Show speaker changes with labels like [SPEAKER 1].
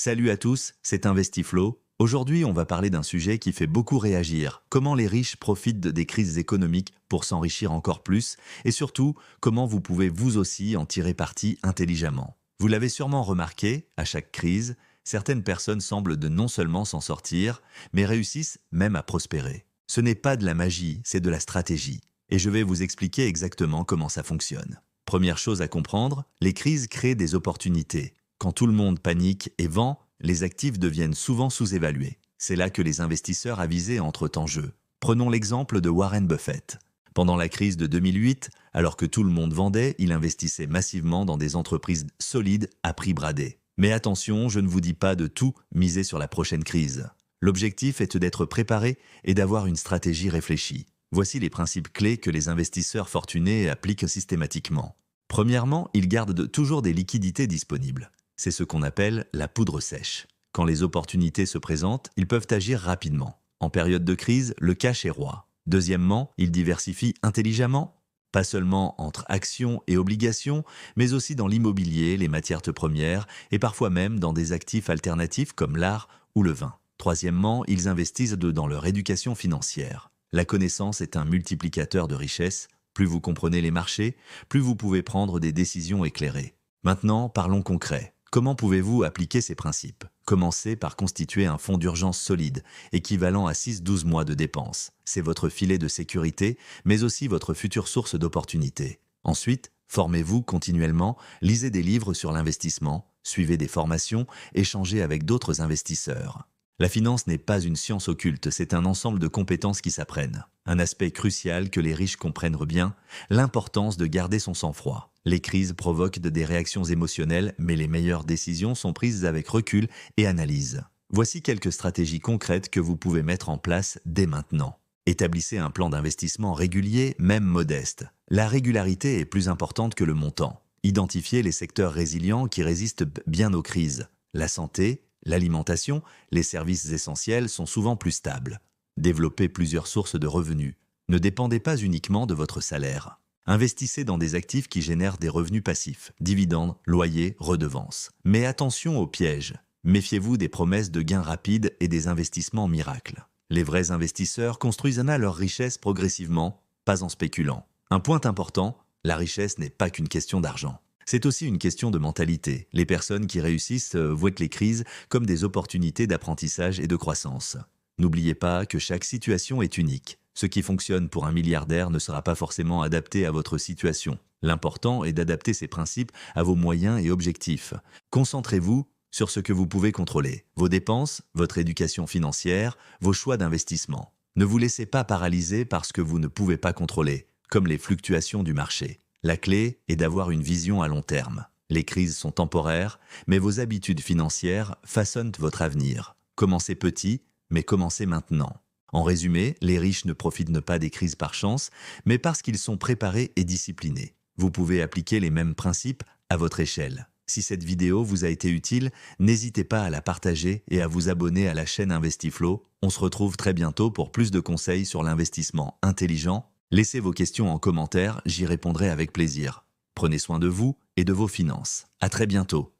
[SPEAKER 1] Salut à tous, c'est InvestiFlow. Aujourd'hui, on va parler d'un sujet qui fait beaucoup réagir. Comment les riches profitent des crises économiques pour s'enrichir encore plus et surtout, comment vous pouvez vous aussi en tirer parti intelligemment. Vous l'avez sûrement remarqué, à chaque crise, certaines personnes semblent de non seulement s'en sortir, mais réussissent même à prospérer. Ce n'est pas de la magie, c'est de la stratégie. Et je vais vous expliquer exactement comment ça fonctionne. Première chose à comprendre, les crises créent des opportunités. Quand tout le monde panique et vend, les actifs deviennent souvent sous-évalués. C'est là que les investisseurs avisés entrent en jeu. Prenons l'exemple de Warren Buffett. Pendant la crise de 2008, alors que tout le monde vendait, il investissait massivement dans des entreprises solides à prix bradé. Mais attention, je ne vous dis pas de tout miser sur la prochaine crise. L'objectif est d'être préparé et d'avoir une stratégie réfléchie. Voici les principes clés que les investisseurs fortunés appliquent systématiquement. Premièrement, ils gardent toujours des liquidités disponibles. C'est ce qu'on appelle la poudre sèche. Quand les opportunités se présentent, ils peuvent agir rapidement. En période de crise, le cash est roi. Deuxièmement, ils diversifient intelligemment, pas seulement entre actions et obligations, mais aussi dans l'immobilier, les matières premières et parfois même dans des actifs alternatifs comme l'art ou le vin. Troisièmement, ils investissent dans leur éducation financière. La connaissance est un multiplicateur de richesse. Plus vous comprenez les marchés, plus vous pouvez prendre des décisions éclairées. Maintenant, parlons concret. Comment pouvez-vous appliquer ces principes? Commencez par constituer un fonds d'urgence solide, équivalent à 6-12 mois de dépenses. C'est votre filet de sécurité, mais aussi votre future source d'opportunités. Ensuite, formez-vous continuellement, lisez des livres sur l'investissement, suivez des formations, échangez avec d'autres investisseurs. La finance n'est pas une science occulte, c'est un ensemble de compétences qui s'apprennent. Un aspect crucial que les riches comprennent bien, l'importance de garder son sang-froid. Les crises provoquent des réactions émotionnelles, mais les meilleures décisions sont prises avec recul et analyse. Voici quelques stratégies concrètes que vous pouvez mettre en place dès maintenant. Établissez un plan d'investissement régulier, même modeste. La régularité est plus importante que le montant. Identifiez les secteurs résilients qui résistent bien aux crises. La santé, l'alimentation, les services essentiels sont souvent plus stables. Développez plusieurs sources de revenus. Ne dépendez pas uniquement de votre salaire. Investissez dans des actifs qui génèrent des revenus passifs, dividendes, loyers, redevances. Mais attention aux pièges. Méfiez-vous des promesses de gains rapides et des investissements miracles. Les vrais investisseurs construisent leur richesse progressivement, pas en spéculant. Un point important, la richesse n'est pas qu'une question d'argent. C'est aussi une question de mentalité. Les personnes qui réussissent voient les crises comme des opportunités d'apprentissage et de croissance. N'oubliez pas que chaque situation est unique. Ce qui fonctionne pour un milliardaire ne sera pas forcément adapté à votre situation. L'important est d'adapter ces principes à vos moyens et objectifs. Concentrez-vous sur ce que vous pouvez contrôler. Vos dépenses, votre éducation financière, vos choix d'investissement. Ne vous laissez pas paralyser par ce que vous ne pouvez pas contrôler, comme les fluctuations du marché. La clé est d'avoir une vision à long terme. Les crises sont temporaires, mais vos habitudes financières façonnent votre avenir. Commencez petit, mais commencez maintenant. En résumé, les riches ne profitent pas des crises par chance, mais parce qu'ils sont préparés et disciplinés. Vous pouvez appliquer les mêmes principes à votre échelle. Si cette vidéo vous a été utile, n'hésitez pas à la partager et à vous abonner à la chaîne InvestiFlow. On se retrouve très bientôt pour plus de conseils sur l'investissement intelligent. Laissez vos questions en commentaire, j'y répondrai avec plaisir. Prenez soin de vous et de vos finances. À très bientôt.